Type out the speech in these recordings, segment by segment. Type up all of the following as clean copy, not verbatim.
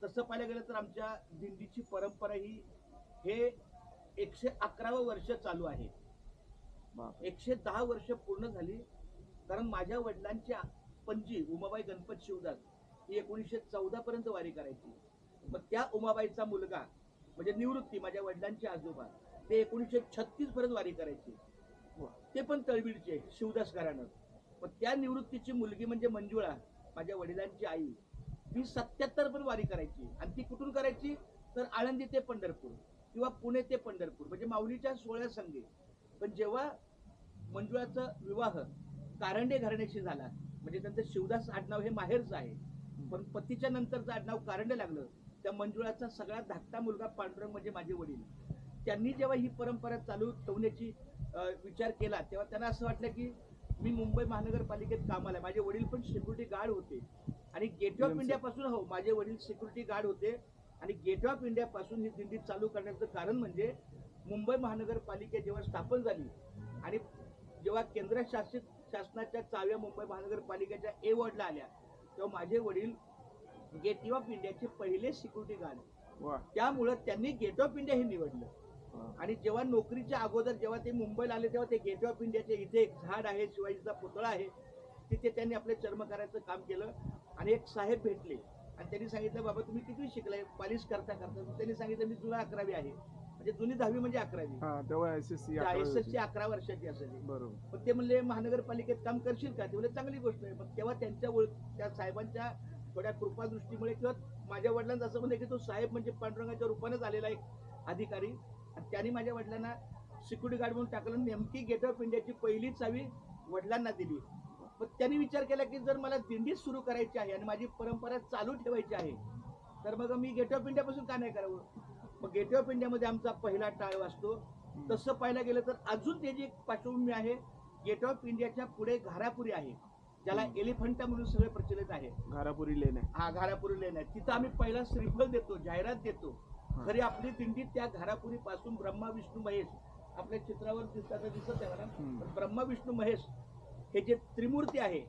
तसं पाहायला गेलं तर आमच्या दिंडीची परंपरा ही हे 111वं वर्ष चालू आहे. बापरे. 110 वर्ष पूर्ण झाली. कारण माझ्या वडिलांची पणजी उमाबाई गणपत शिवदास ही 1914 पर्यंत वारी करायची. मग त्या उमाबाईचा मुलगा म्हणजे निवृत्ती माझ्या वडिलांचे आजोबा ते 1936 पर्यंत वारी करायचे. ते पण तळबीडचे शिवदास घराणं. मग त्या निवृत्तीची मुलगी म्हणजे मंजुळा माझ्या वडिलांची आई ती 77 पर्यंत वारी करायची. आणि ती कुठून करायची तर आळंदी ते पंढरपूर किंवा पुणे ते पंढरपूर म्हणजे माऊलीच्या 16 संघे. पण जेव्हा मंजुळाचा विवाह कारंडे घराण्याशी झाला म्हणजे त्यांचं शिवदास आडनाव हे माहेरचं आहे, पण पतीच्या नंतरचं आडनाव कारंडे लागलं. त्या मंजुळाचा सगळ्यात धाकटा मुलगा पांडुरंग म्हणजे माझे वडील. त्यांनी जेव्हा ही परंपरा चालू ठेवण्याची विचार केला तेव्हा त्यांना असं वाटलं की मी मुंबई महानगरपालिकेत कामाला आहे. माझे वडील पण सिक्युरिटी गार्ड होते आणि गेट ऑफ इंडिया पासून हो माझे वडील सिक्युरिटी गार्ड होते. आणि गेट ऑफ इंडिया पासून ही दिंडी चालू करण्याचं कारण म्हणजे मुंबई महानगरपालिका जेव्हा स्थापन झाली आणि जेव्हा केंद्र शासनाच्या चाव्या मुंबई महानगरपालिकेच्या ए वॉर्डला आल्या तेव्हा माझे वडील गेट ऑफ इंडियाचे पहिले सिक्युरिटी गार्ड. त्यामुळे त्यांनी गेट ऑफ इंडिया हे निवडलं. आणि जेव्हा नोकरीच्या अगोदर जेव्हा ते मुंबईला आले तेव्हा ते गेट ऑफ इंडियाचे इथे एक झाड आहे, शिवाजीचा पुतळा आहे, तिथे त्यांनी आपले चर्मकाराचं काम केलं. आणि एक साहेब भेटले आणि त्यांनी सांगितलं बाबा तुम्ही किती शिकलाय पालिश करता त्यांनी सांगितलं मी जुना 11वी आहे. म्हणजे जुनी 10वी म्हणजे 11वी. तेव्हा एसएससी 11 वर्षाची असेल. बरोबर. पण ते म्हणले महानगरपालिकेत काम करशील का ते म्हणले चांगली गोष्ट आहे. मग तेव्हा त्यांच्या त्या साहेबांच्या थोड्या कृपादृष्टीमुळे किंवा माझ्या वडिलांचं असं म्हणलं की तो साहेब म्हणजे पांडुरंगाच्या रूपानेच आलेला एक अधिकारी. आणि त्यांनी माझ्या वडिलांना सिक्युरिटी गार्ड म्हणून टाकलं. नेमकी गेट ऑफ इंडियाची पहिली चावी वडिलांना दिली. मग त्यांनी विचार केला की जर मला दिंडी सुरू करायची आहे आणि माझी परंपरा चालू ठेवायची आहे तर मग मी गेट ऑफ इंडिया पासून का नाही करावं. मग गेट ऑफ इंडियामध्ये आमचा पहिला टाळ वाजतो. तसं पाहायला गेलं तर अजून त्याची एक पार्श्वभूमी आहे. गेट ऑफ इंडियाच्या पुढे घारापुरी आहे ज्याला एलिफंटा म्हणून सगळे प्रचलित आहे. घारापुरी लेन आहे. हा घारापुरी लेन आहे. तिथं आम्ही पहिला श्रीफळ देतो, जाहिरात देतो. खरी आपली दिंडी त्या घारापुरी पासून ब्रह्मा विष्णू महेश आपल्या चित्रावर दिसत आहे ना. ब्रह्मा विष्णू महेश हे जे त्रिमूर्ती आहे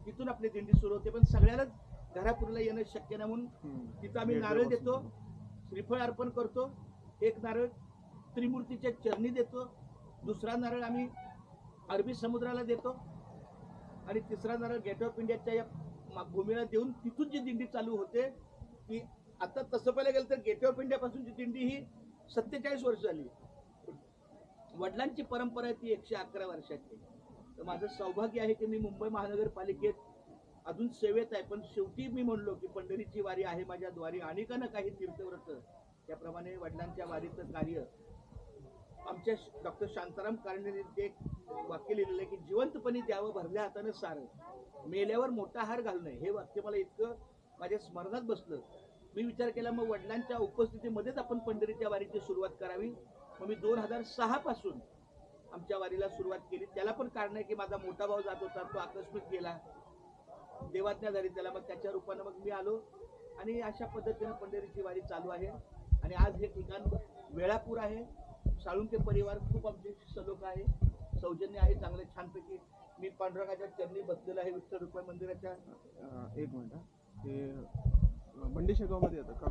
तिथून आपली दिंडी सुरू होते. पण सगळ्यालाच घरापुरीला येणं शक्य नाही म्हणून तिथं आम्ही नारळ देतो, श्रीफळ अर्पण करतो. एक नारळ त्रिमूर्तीच्या चरणी देतो, दुसरा नारळ आम्ही अरबी समुद्राला देतो आणि तिसरा नारळ गेट ऑफ इंडियाच्या या भूमीला देऊन तिथून जी दिंडी चालू होते की आता तसं पाहायला गेलं तर गेट ऑफ इंडिया पासूनची दिंडी ही 47 वर्ष झाली. वडिलांची परंपरा आहे ती 111 वर्षाची. तर माझं सौभाग्य आहे की मी मुंबई महानगरपालिकेत अजून सेवेत आहे. पण शेवटी मी म्हणलो की पंढरीची वारी आहे माझ्या द्वारी अनेकांना काही तीर्थव्रत. त्याप्रमाणे वडिलांच्या वारीचं कार्य आमच्या डॉक्टर शांताराम कारंडेंनी ते एक वाक्य लिहिलेलं आहे की जिवंतपणी द्यावं भरल्या हातानं सारं, मेल्यावर मोठा हार घालणं. हे वाक्य मला इतकं माझ्या स्मरणात बसलं. मी विचार केला मग वडिलांच्या उपस्थितीमध्येच आपण पंढरीच्या वारीची सुरुवात करावी. मग मी 2006 पासून आमच्या वारीला सुरुवात केली. त्याला पण कारण आहे की माझा मोठा भाऊ जात होता, तो आकस्मिक गेला, देवाज्ञा झाली त्याला. मग त्याच्या रूपानं मग मी आलो आणि अशा पद्धतीनं पंढरीची वारी चालू आहे. आणि आज हे ठिकाण वेळापूर आहे. साळुंके परिवार खूप आमचे सलोख आहे, सौजन्य आहे चांगले छानपैकी. मी पांडुरंगाच्या चरणी बसलेला आहे विठ्ठल रुक्मिणी मंदिराच्या. एक मिनिट, हे बंडी शेगाव मध्ये येतं का?